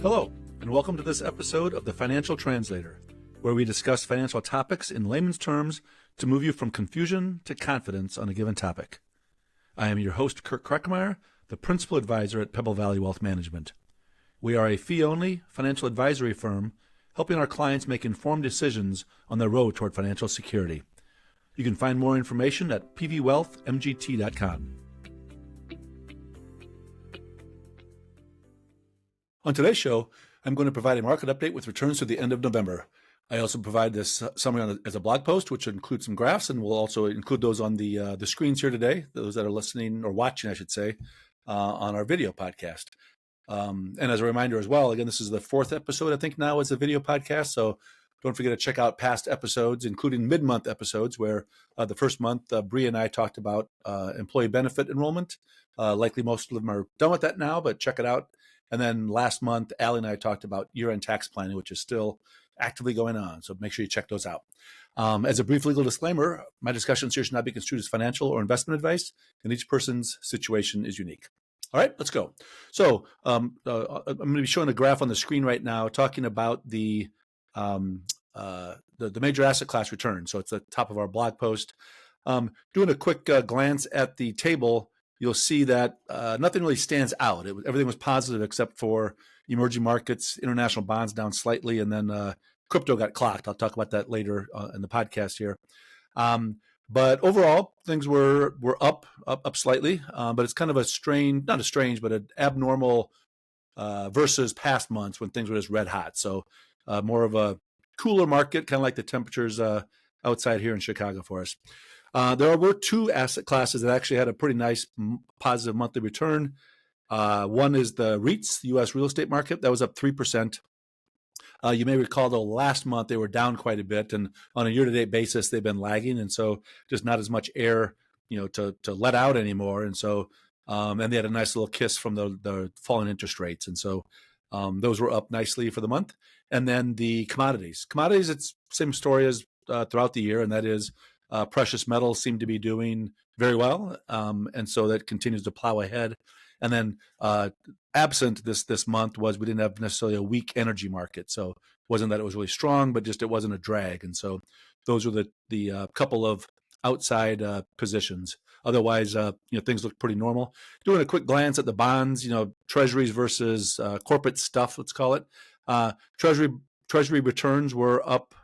Hello, and welcome to this episode of The Financial Translator, where we discuss financial topics in layman's terms to move you from confusion to confidence on a given topic. I am your host, Kirk Kreckmeyer, the Principal Advisor at Pebble Valley Wealth Management. We are a fee-only financial advisory firm helping our clients make informed decisions on their road toward financial security. You can find more information at pvwealthmgt.com. On today's show, I'm going to provide a market update with returns through the end of November. I also provide this summary as a blog post, which includes some graphs, and we'll also include those on the screens here today, those that are listening or watching, I should say, on our video podcast. And as a reminder as well, again, this is the fourth episode, I think, now as a video podcast. So don't forget to check out past episodes, including mid-month episodes, where the first month, Bree and I talked about employee benefit enrollment. Likely most of them are done with that now, but check it out. And then last month, Allie and I talked about year-end tax planning, which is still actively going on. So make sure you check those out. As a brief legal disclaimer, my discussions here should not be construed as financial or investment advice, and each person's situation is unique. All right, let's go. So I'm going to be showing a graph on the screen right now talking about the major asset class return. So it's the top of our blog post. Doing a quick glance at the table, you'll see that nothing really stands out. Everything was positive except for emerging markets, international bonds down slightly, and then crypto got clocked. I'll talk about that later in the podcast here. But overall, things were up slightly, but it's kind of but an abnormal versus past months when things were just red hot. So more of a cooler market, kind of like the temperatures outside here in Chicago for us. There were two asset classes that actually had a pretty nice positive monthly return. One is the REITs, the U.S. real estate market. That was up 3%. You may recall, though, last month they were down quite a bit, and on a year-to-date basis, they've been lagging, and so just not as much air, to let out anymore. And so, and they had a nice little kiss from the falling interest rates, and so those were up nicely for the month. And then the commodities. Commodities, it's same story as throughout the year, and that is precious metals seem to be doing very well, and so that continues to plow ahead. And then absent this month was we didn't have necessarily a weak energy market. So it wasn't that it was really strong, but just it wasn't a drag. And so those were the couple of outside positions. Otherwise, things look pretty normal. Doing a quick glance at the bonds, treasuries versus corporate stuff, let's call it. Treasury returns were up.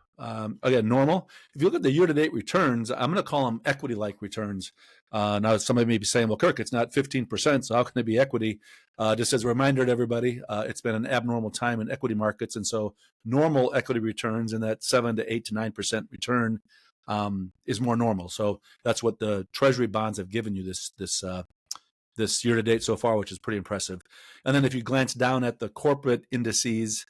Again, normal. If you look at the year-to-date returns, I'm going to call them equity-like returns. Now, somebody may be saying, well, Kirk, it's not 15%, so how can it be equity? Just as a reminder to everybody, it's been an abnormal time in equity markets, and so normal equity returns in that 7 to 8 to 9% return is more normal. So that's what the Treasury bonds have given you this year-to-date so far, which is pretty impressive. And then if you glance down at the corporate indices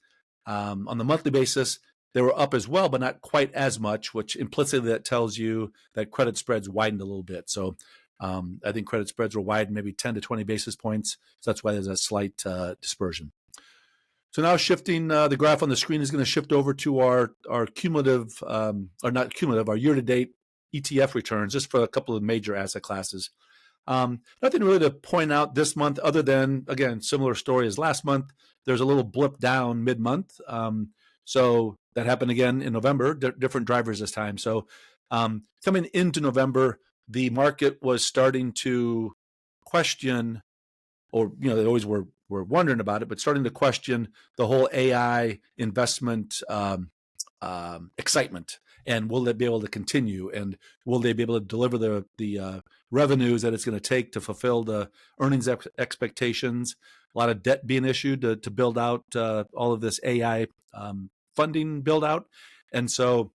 on the monthly basis, they were up as well, but not quite as much, which implicitly that tells you that credit spreads widened a little bit. So I think credit spreads were widened maybe 10 to 20 basis points. So that's why there's a slight dispersion. So now shifting, the graph on the screen is going to shift over to our cumulative, or not cumulative, our year-to-date ETF returns, just for a couple of major asset classes. Nothing really to point out this month other than, again, similar story as last month. There's a little blip down mid-month. So that happened again in November, different drivers this time. So coming into November, the market was starting to question, or, they always were wondering about it, but starting to question the whole AI investment excitement. And will they be able to continue? And will they be able to deliver the revenues that it's going to take to fulfill the earnings expectations? A lot of debt being issued to build out all of this AI funding build out. And so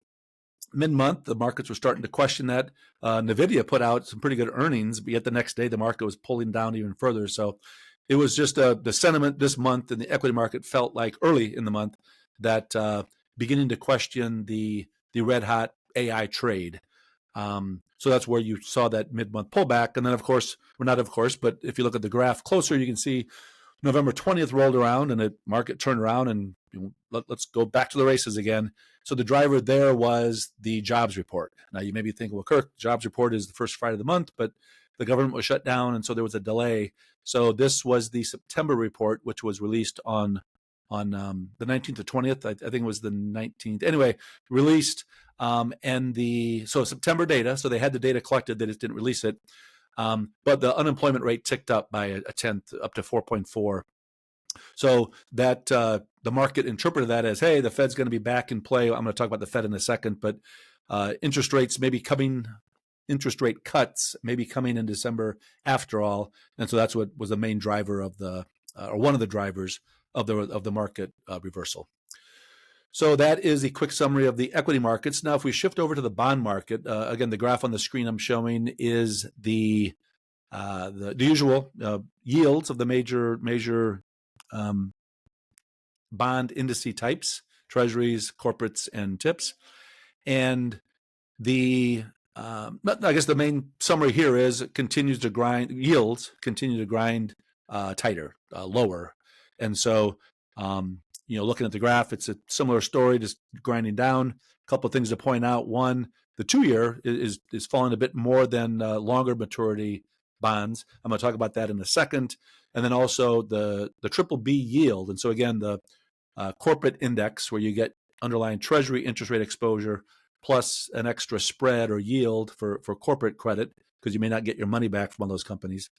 mid-month, the markets were starting to question that. NVIDIA put out some pretty good earnings, but yet the next day the market was pulling down even further. So it was just the sentiment this month in the equity market felt like early in the month that beginning to question the red hot AI trade. So that's where you saw that mid-month pullback. And then, but if you look at the graph closer, you can see November 20th rolled around and the market turned around and let's go back to the races again. So the driver there was the jobs report. Now you may be thinking, well, Kirk, jobs report is the first Friday of the month, but the government was shut down and so there was a delay. So this was the September report, which was released on on the 19th or 20th. I think it was the 19th. Anyway, released so September data. So they had the data collected. They just didn't release it. But the unemployment rate ticked up by a tenth, up to 4.4. So that the market interpreted that as, hey, the Fed's going to be back in play. I'm going to talk about the Fed in a second, but interest rate cuts may be coming in December after all, and so that's what was the main driver of or one of the drivers of the market reversal. So that is a quick summary of the equity markets. Now, if we shift over to the bond market, again, the graph on the screen I'm showing is the usual yields of the major bond indice types: treasuries, corporates, and TIPS. And I guess the main summary here is yields continue to grind tighter, lower. And so, looking at the graph, it's a similar story, just grinding down. A couple of things to point out. One, the 2-year is falling a bit more than longer maturity bonds. I'm going to talk about that in a second. And then also the triple B yield. And so again, the corporate index, where you get underlying treasury interest rate exposure plus an extra spread or yield for corporate credit, because you may not get your money back from one of those companies.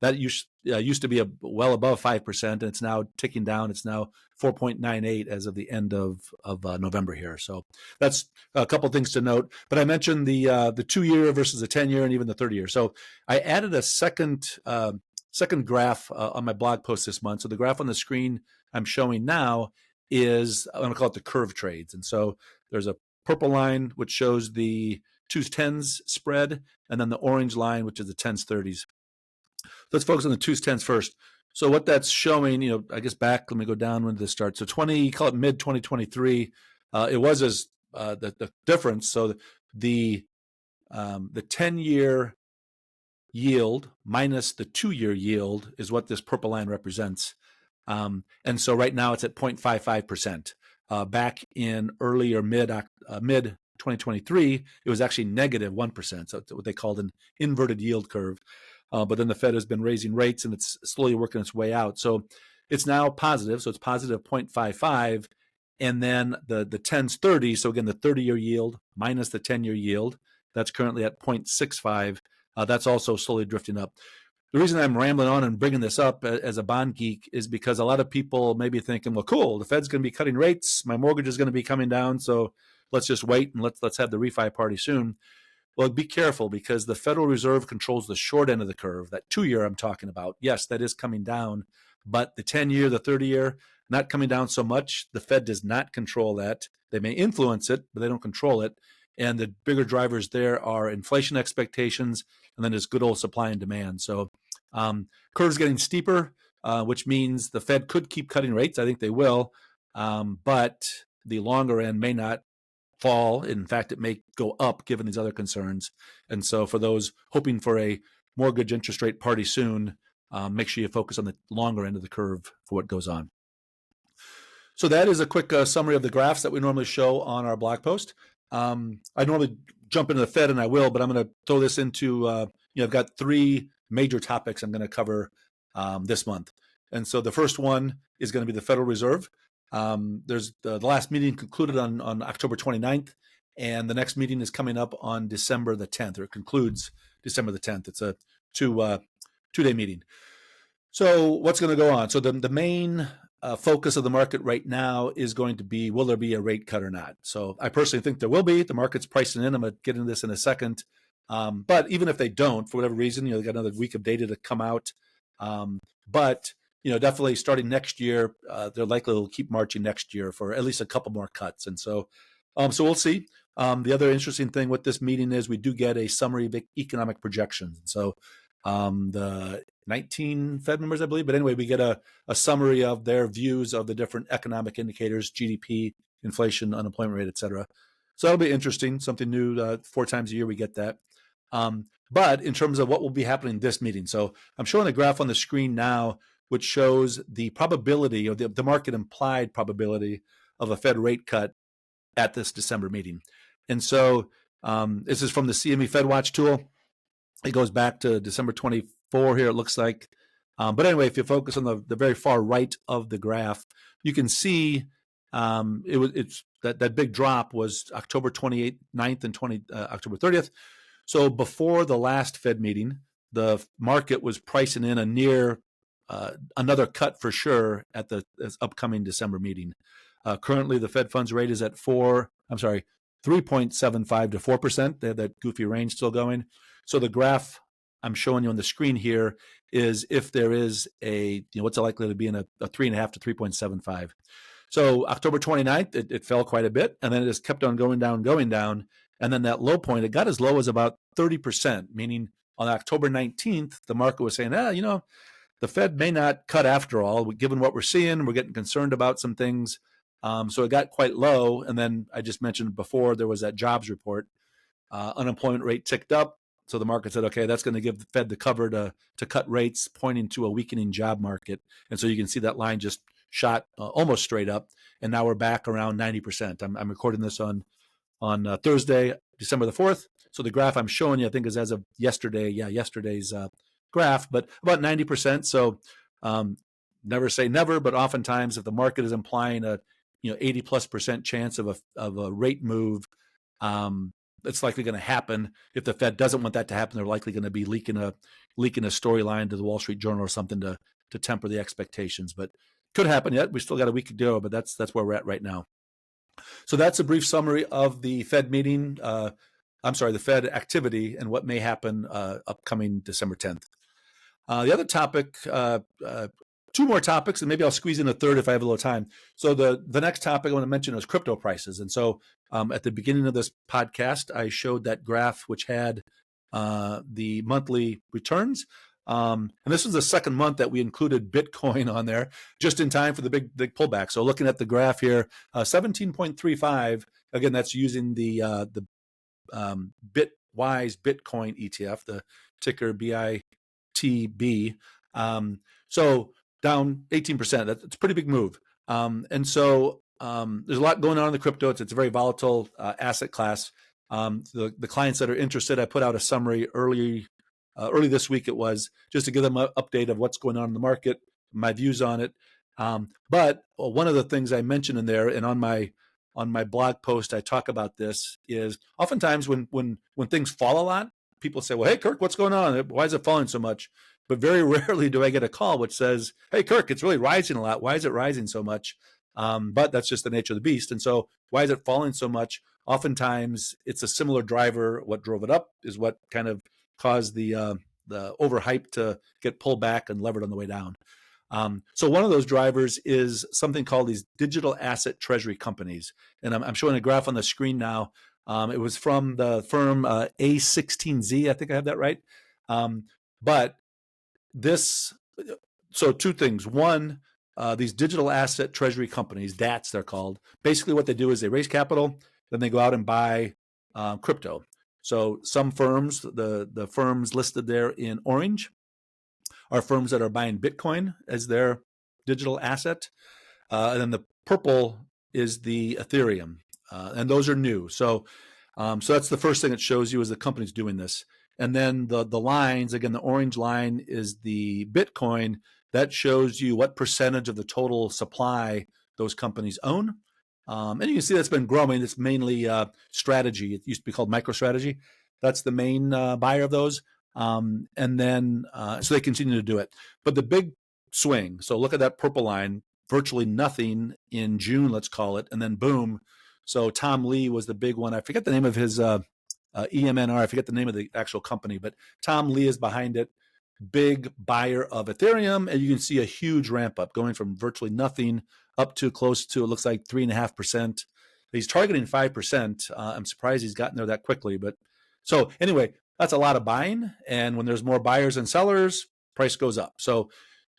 That used to be well above 5%, and it's now ticking down. It's now 4.98 as of the end of November here. So that's a couple of things to note. But I mentioned the 2-year versus the 10-year and even the 30-year. So I added a second graph on my blog post this month. So the graph on the screen I'm showing now is, I'm going to call it the curve trades. And so there's a purple line, which shows the 2s-10s spread, and then the orange line, which is the 10s-30s. Let's focus on the 2s-10s first. So what that's showing, I guess let me go down when this starts. So call it mid 2023, it was as the difference. So the 10-year yield minus the 2-year yield is what this purple line represents. And so right now it's at 0.55%. Back in earlier mid 2023, it was actually negative 1%. So it's what they called an inverted yield curve. But then the Fed has been raising rates, and it's slowly working its way out. So it's now positive. So it's positive 0.55. And then the 10s-30, so again, the 30-year yield minus the 10-year yield, that's currently at 0.65. That's also slowly drifting up. The reason I'm rambling on and bringing this up as a bond geek is because a lot of people may be thinking, well, cool, the Fed's going to be cutting rates. My mortgage is going to be coming down. So let's just wait and let's have the refi party soon. Well, be careful, because the Federal Reserve controls the short end of the curve, that 2-year I'm talking about. Yes, that is coming down, but the 10-year, the 30-year, not coming down so much. The Fed does not control that. They may influence it, but they don't control it. And the bigger drivers there are inflation expectations, and then there's good old supply and demand. So curve's getting steeper, which means the Fed could keep cutting rates. I think they will, but the longer end may not fall. In fact, it may go up given these other concerns. And so for those hoping for a mortgage interest rate party soon, make sure you focus on the longer end of the curve for what goes on. So that is a quick summary of the graphs that we normally show on our blog post. I normally jump into the Fed, and I will, but I'm going to throw this into, I've got 3 major topics I'm going to cover this month. And so the first one is going to be the Federal Reserve. There's the last meeting concluded on October 29th, and the next meeting is coming up on December the 10th, or it concludes December the 10th. It's a 2-day meeting. So what's going to go on? So the main focus of the market right now is going to be, will there be a rate cut or not? So I personally think there will be. The market's pricing in. I'm going to get into this in a second. But even if they don't, for whatever reason, they've got another week of data to come out. But definitely starting next year, they're likely to keep marching next year for at least a couple more cuts. And so we'll see. The other interesting thing with this meeting is we do get a summary of economic projections. And so the 19 Fed members, I believe, but anyway, we get a summary of their views of the different economic indicators, GDP, inflation, unemployment rate, et cetera. So that'll be interesting, something new. 4 times a year we get that. But in terms of what will be happening this meeting, so I'm showing a graph on the screen now, which shows the probability, or the market implied probability of a Fed rate cut at this December meeting. And so this is from the CME FedWatch tool. It goes back to December 24 here, it looks like. But anyway, if you focus on the very far right of the graph, you can see it's that big drop was October 28th, 9th, and October 30th. So before the last Fed meeting, the market was pricing in a near another cut for sure at the upcoming December meeting. Currently, the Fed funds rate is at 3.75 to 4%. They have that goofy range still going. So the graph I'm showing you on the screen here is if there is what's it likely to be in a 3.5 to 3.75. So October 29th, it fell quite a bit, and then it just kept on going down. And then that low point, it got as low as about 30%, meaning on October 19th, the market was saying, the Fed may not cut after all. Given what we're seeing, we're getting concerned about some things. So it got quite low. And then I just mentioned before, there was that jobs report. Unemployment rate ticked up. So the market said, okay, that's going to give the Fed the cover to cut rates, pointing to a weakening job market. And so you can see that line just shot almost straight up. And now we're back around 90%. I'm recording this on Thursday, December the 4th. So the graph I'm showing you, I think, is as of yesterday. Yeah, yesterday's graph, but about 90%. So never say never, but oftentimes if the market is implying a 80+% chance of a rate move, it's likely going to happen. If the Fed doesn't want that to happen, they're likely going to be leaking a storyline to the Wall Street Journal or something to temper the expectations. But could happen yet. We still got a week to go, but that's where we're at right now. So that's a brief summary of the Fed meeting. The Fed activity and what may happen upcoming December 10th. The other topic, two more topics, and maybe I'll squeeze in a third if I have a little time. So the next topic I want to mention is crypto prices. And so at the beginning of this podcast, I showed that graph which had the monthly returns. And this was the second month that we included Bitcoin on there, just in time for the big pullback. So looking at the graph here, 17.35. Again, that's using the Bitwise Bitcoin ETF, the ticker BITB. So down 18%. That's a pretty big move. And so there's a lot going on in the crypto. It's a very volatile asset class. The clients that are interested, I put out a summary early this week. It was just to give them an update of what's going on in the market, my views on it. But one of the things I mentioned in there, and on my blog post, I talk about this, is oftentimes when things fall a lot, people say, well, hey, Kirk, what's going on? Why is it falling so much? But very rarely do I get a call which says, hey, Kirk, it's really rising a lot. Why is it rising so much? But that's just the nature of the beast. And so why is it falling so much? Oftentimes it's a similar driver. What drove it up is what kind of caused the overhype to get pulled back and levered on the way down. So one of those drivers is something called these digital asset treasury companies. And I'm showing a graph on the screen now. It was from the firm A16Z. I think I have that right. But so two things. One, these digital asset treasury companies, DATs they're called, basically what they do is they raise capital, then they go out and buy crypto. So some firms, the firms listed there in orange, are firms that are buying Bitcoin as their digital asset. And then the purple is the Ethereum. And those are new. So that's the first thing it shows you is the company's doing this. And then the lines, again, the orange line is the Bitcoin. That shows you what percentage of the total supply those companies own. And you can see that's been growing. It's mainly Strategy. It used to be called MicroStrategy. That's the main buyer of those. And then, so they continue to do it. But the big swing, so look at that purple line, virtually nothing in June, let's call it, and then boom. So Tom Lee was the big one. I forget the name of his EMNR. I forget the name of the actual company, but Tom Lee is behind it. Big buyer of Ethereum. And you can see a huge ramp up going from virtually nothing up to close to, it looks like 3.5%. He's targeting 5%. I'm surprised he's gotten there that quickly. But so anyway, that's a lot of buying. And when there's more buyers and sellers, price goes up. So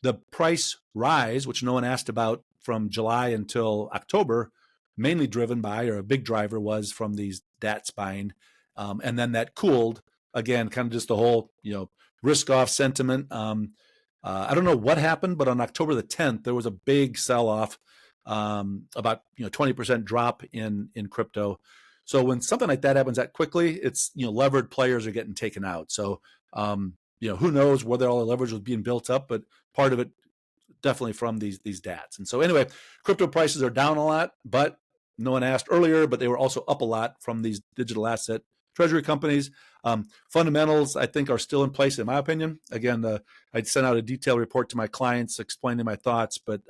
the price rise, which no one asked about from July until October, mainly driven by, or a big driver was from these DATs buying. And then that cooled again, kind of just the whole, risk off sentiment. I don't know what happened, but on October the 10th, there was a big sell off, about 20% drop in crypto. So when something like that happens that quickly, it's levered players are getting taken out. So who knows whether all the leverage was being built up, but part of it definitely from these DATs. And so anyway, crypto prices are down a lot, but no one asked earlier, but they were also up a lot from these digital asset treasury companies. Fundamentals, I think, are still in place, in my opinion. Again, I'd sent out a detailed report to my clients explaining my thoughts, but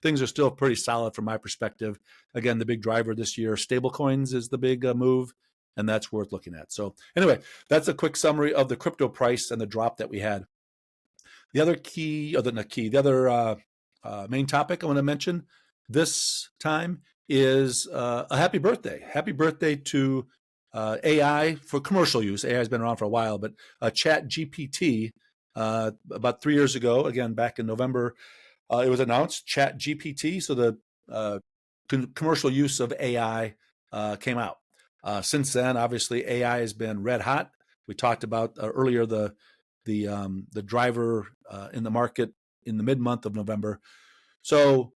things are still pretty solid from my perspective. Again, the big driver this year, stablecoins is the big move, and that's worth looking at. So anyway, that's a quick summary of the crypto price and the drop that we had. The other main topic I want to mention this time is a happy birthday. Happy birthday to AI for commercial use. AI has been around for a while, but ChatGPT, about 3 years ago, again, back in November, it was announced, ChatGPT. So the commercial use of AI came out. Since then, obviously, AI has been red hot. We talked about earlier the driver in the market in the mid-month of November. So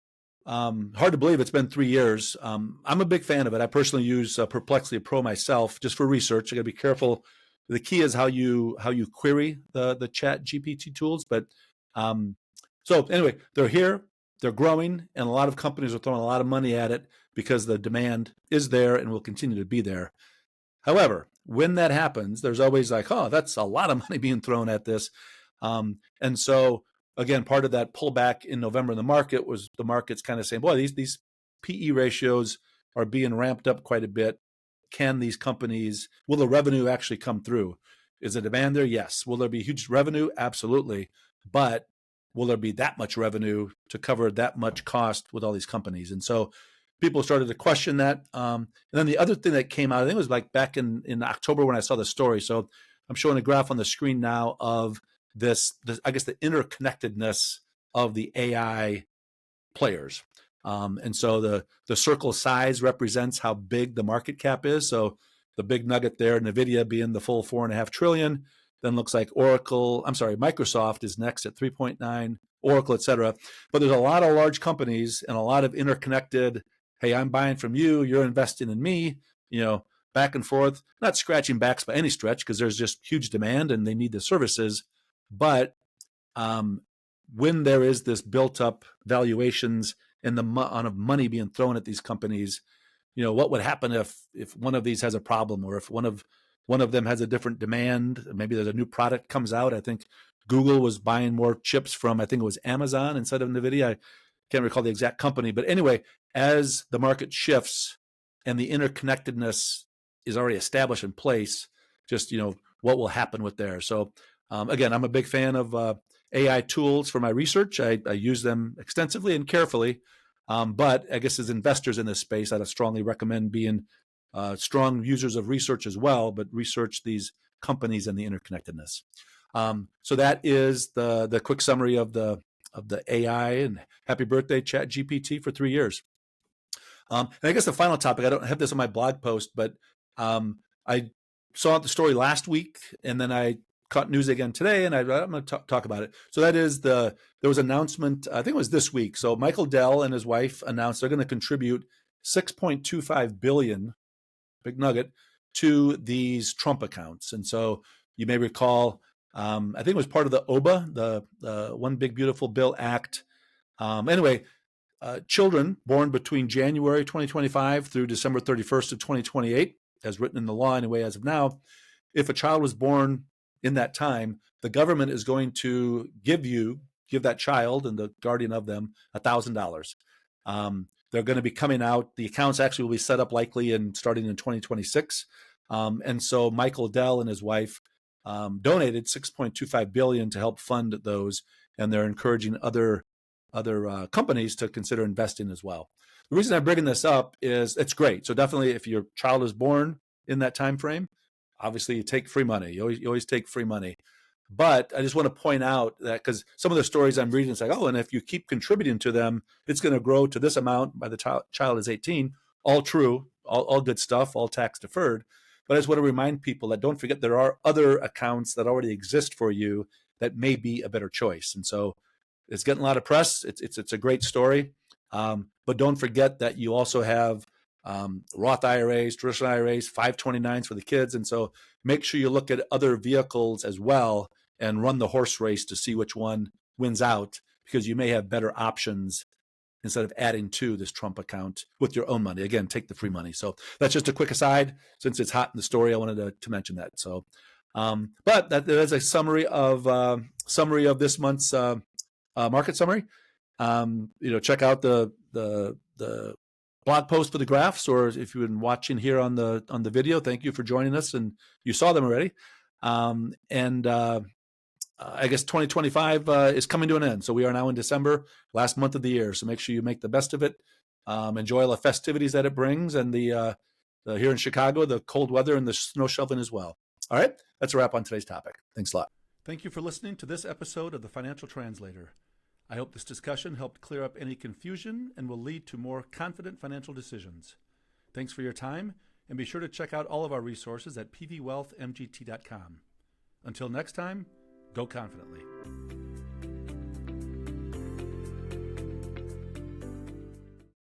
hard to believe it's been 3 years. I'm a big fan of it. I personally use Perplexity Pro myself just for research. I got to be careful. The key is how you query the ChatGPT tools. But so anyway, they're here, they're growing, and a lot of companies are throwing a lot of money at it because the demand is there and will continue to be there. However, when that happens, there's always like, oh, that's a lot of money being thrown at this. And so, again, part of that pullback in November in the market was the market's kind of saying, boy, these PE ratios are being ramped up quite a bit. Can these companies, will the revenue actually come through? Is the demand there? Yes. Will there be huge revenue? Absolutely. But will there be that much revenue to cover that much cost with all these companies? And so people started to question that. And then the other thing that came out, I think it was like back in October when I saw the story. So I'm showing a graph on the screen now of this I guess the interconnectedness of the AI players. And so the circle size represents how big the market cap is. So the big nugget there, NVIDIA being the full 4.5 trillion, then looks like Microsoft is next at 3.9, Oracle, et cetera. But there's a lot of large companies and a lot of interconnected, hey, I'm buying from you, you're investing in me, back and forth, not scratching backs by any stretch because there's just huge demand and they need the services. But when there is this built up valuations and the amount of money being thrown at these companies, what would happen if one of these has a problem, or if one of them has a different demand? Maybe there's a new product comes out. I think Google was buying more chips from, I think it was Amazon instead of NVIDIA. I can't recall the exact company. But anyway, as the market shifts and the interconnectedness is already established in place, just, what will happen with there. So again, I'm a big fan of AI tools for my research. I use them extensively and carefully. But I guess as investors in this space, I'd strongly recommend being strong users of research as well, but research these companies and the interconnectedness. So that is the quick summary of the AI, and happy birthday, ChatGPT, for 3 years. And I guess the final topic, I don't have this on my blog post, but I saw the story last week, and then I caught news again today, and I'm going to talk about it. So that is there was an announcement, I think it was this week. So Michael Dell and his wife announced they're going to contribute $6.25 billion, big nugget, to these Trump accounts. And so you may recall, I think it was part of the OBA, the One Big Beautiful Bill Act. Anyway, children born between January 2025 through December 31st of 2028, as written in the law anyway as of now, if a child was born in that time, the government is going to give that child and the guardian of them $1,000. They're going to be coming out. The accounts actually will be set up likely starting in 2026. And so Michael Dell and his wife donated $6.25 billion to help fund those, and they're encouraging other companies to consider investing as well. The reason I'm bringing this up is it's great. So definitely, if your child is born in that time frame, obviously you take free money. You always take free money. But I just want to point out that because some of the stories I'm reading, it's like, oh, and if you keep contributing to them, it's going to grow to this amount by the child is 18. All true, all good stuff, all tax deferred. But I just want to remind people that don't forget there are other accounts that already exist for you that may be a better choice. And so it's getting a lot of press. It's a great story. But don't forget that you also have Roth IRAs, traditional IRAs, 529s for the kids. And so make sure you look at other vehicles as well and run the horse race to see which one wins out, because you may have better options instead of adding to this Trump account with your own money. Again, take the free money. So that's just a quick aside. Since it's hot in the story, I wanted to mention that. So, but that is a summary of this month's market summary. Check out the blog post for the graphs, or if you've been watching here on the video, thank you for joining us, and you saw them already. I guess 2025 is coming to an end. So we are now in December, last month of the year. So make sure you make the best of it. Enjoy all the festivities that it brings, and the here in Chicago, the cold weather and the snow shoveling as well. All right, that's a wrap on today's topic. Thanks a lot. Thank you for listening to this episode of The Financial Translator. I hope this discussion helped clear up any confusion and will lead to more confident financial decisions. Thanks for your time, and be sure to check out all of our resources at pvwealthmgt.com. Until next time, go confidently.